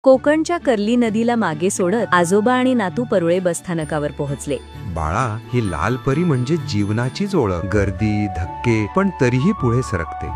कोकणच्या कर्ली नदीला मागे सोडत आजोबा आणि नातू परुळे बसस्थानकावर पोहोचले. बाळा, ही लाल परी म्हणजे जीवनाचीच ओळख. गर्दी, धक्के, पण तरीही पुढे सरकते.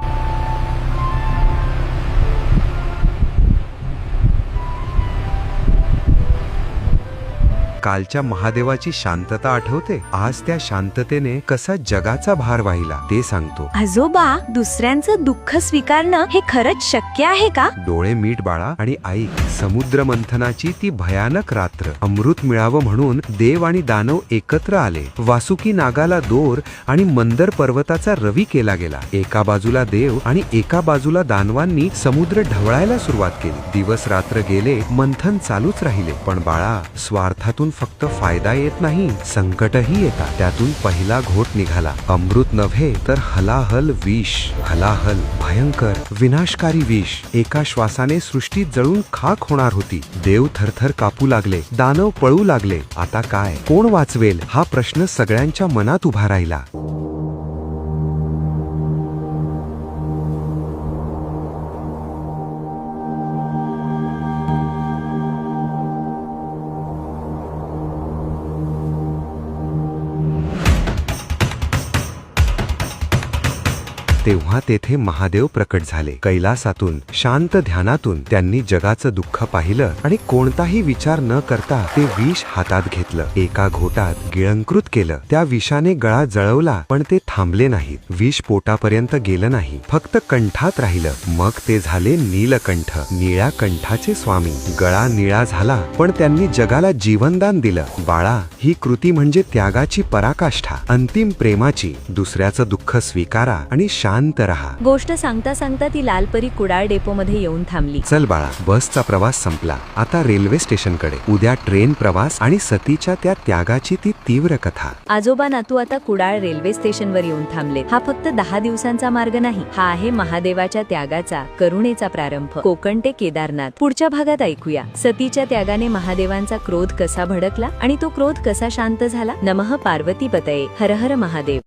कालच्या महादेवाची शांतता आठवते? आज त्या शांततेने कसा जगाचा भार वाहिला ते सांगतो. आजोबा, दुसऱ्यांचं दुःख स्वीकारणं हे खरंच शक्य आहे का? डोळे मीट बाळा आणि ऐक. समुद्र मंथनाची ती भयानक रात्र. अमृत मिळावं म्हणून देव आणि दानव एकत्र आले. वासुकी नागाला दोर आणि मंदर पर्वताचा रवी केला गेला. एका बाजूला देव आणि एका बाजूला दानवांनी समुद्र ढवळायला सुरुवात केली. दिवस रात्र गेले, मंथन चालूच राहिले. पण बाळा, स्वार्थातून फक्त फायदा येत नाही, संकटही येतात. त्यातून पहिला घोट निघाला. अमृत नव्हे तर हलाहल विष. हलाहल भयंकर विनाशकारी विष. एका श्वासाने सृष्टी जळून खाक होणार होती. देव थरथर कापू लागले, दानव पळू लागले. आता काय? कोण वाचवेल? हा प्रश्न सगळ्यांच्या मनात उभा राहिला. तेव्हा तेथे महादेव प्रकट झाले. कैलासातून, शांत ध्यानातून त्यांनी जगाचं दुःख पाहिलं आणि कोणताही विचार न करता ते विष हातात घेतलं. एका घोटात गिळंकृत केलं. त्या विषाने गळा जळवला, पण ते थांबले नाहीत. विष पोटापर्यंत गेलं नाही, फक्त कंठात राहिलं. मग ते झाले नीलकंठ, निळ्या कंठाचे स्वामी. गळा निळा झाला, पण त्यांनी जगाला जीवनदान दिलं. बाळा, ही कृती म्हणजे त्यागाची पराकाष्ठा, अंतिम प्रेमाची. दुसऱ्याचं दुःख स्वीकारा आणि शांत रहा. गोष्ट सांगता सांगता ती लाल परी कुडाळ डेपो मध्ये येऊन थांबली. चल बाळा, बसचा प्रवास संपला. आता रेल्वे स्टेशनकडे. उद्या ट्रेन प्रवास आणि सतीच्या त्या त्यागाची ती तीव्र कथा. आजोबा नातू आता कुडाळ रेल्वे स्टेशनवर येऊन थांबले. हा फक्त 10 दिवसांचा मार्ग नाही, हा आहे महादेवाच्या त्यागाचा, करुणेचा प्रारंभ. कोकण ते केदारनाथ. पुढच्या भागात ऐकूया सतीच्या त्यागाने महादेवांचा क्रोध कसा भडकला आणि तो क्रोध कसा शांत झाला. नमः पार्वतीपतये. हर हर महादेव.